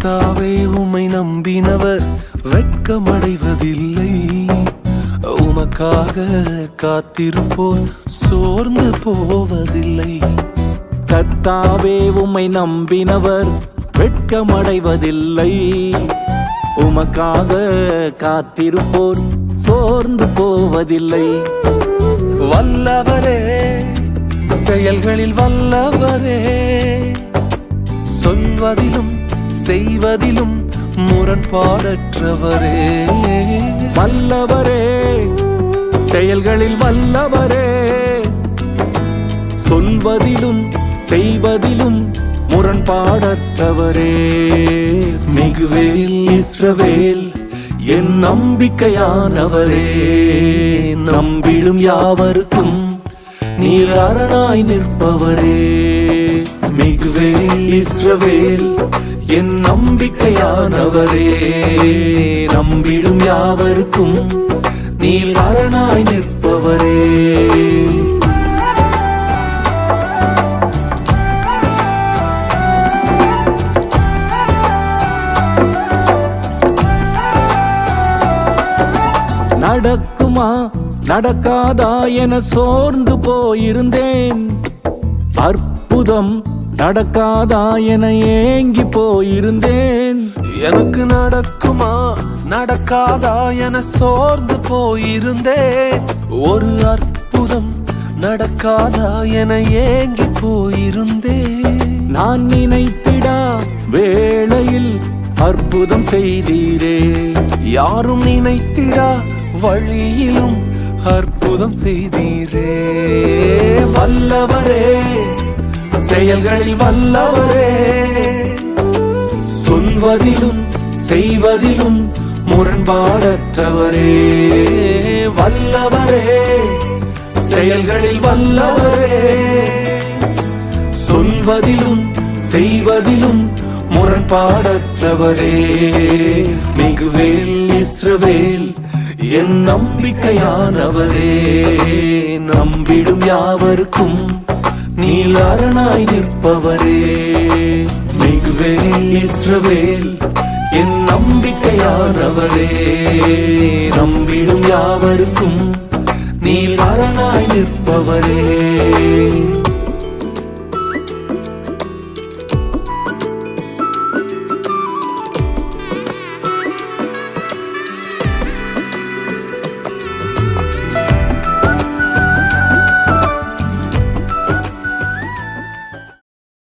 கர்த்தாவே உம்மை நம்பினவர் வெட்கமடைவதில்லை. உமக்காக காத்திருப்போர் சோர்ந்து போவதில்லை. கர்த்தாவே உம்மை நம்பினவர் வெட்கமடைவதில்லை. உமக்காக காத்திருப்போர் சோர்ந்து போவதில்லை. வல்லவரே, செயல்களில் வல்லவரே, சொல்வதிலும் செய்வதிலும் முரண்பாடற்றவரே. வல்லவரே, செயல்களில் வல்லவரே, சொல்வதிலும் செய்வதிலும் முரண்பாடற்றவரே. மிகுவேல் இஸ்ரவேல் என் நம்பிக்கையானவரே, நம்பிடும் யாவருக்கும் நீர் அரணாய் நிற்பவரே. மிகுவேல் இஸ்ரவேல் என் நம்பிக்கையானவரே, நம்பிடும் யாவருக்கும் நீர் அரணாய் நிற்பவரே. நடக்குமா நடக்காதா என சோர்ந்து போயிருந்தேன். அற்புதம் நடக்காதா என ஏங்கி போயிருந்தேன். எனக்கு நடக்குமா நடக்காதா என சோர்ந்து போயிருந்தேன். ஒரு அற்புதம் நடக்காதா என ஏங்கி போயிருந்தேன். நான் நினைத்திடா வேளையில் அற்புதம் செய்தீரே. யாரும் நினைத்திடா வழியிலும் அற்புதம் செய்தீரே. வல்லவரே, செயல்களில் வல்லவரே, சொல்வதிலும் செய்வதிலும் முரண்பாடற்றவரே. வல்லவரே, செயல்களில் வல்லவரே, சொல்வதிலும் செய்வதிலும் முரண்பாடற்றவரே. மிகுவேல் இஸ்ரவேல் என் நம்பிக்கையானவரே, நம்பிடும் யாவருக்கும் நீர் அரணாய் நிற்பவரே. மிகுவேல் இஸ்ரவேல் என் நம்பிக்கையானவரே, நம்பிடும் யாவருக்கும் நீர் அரணாய் நிற்பவரே.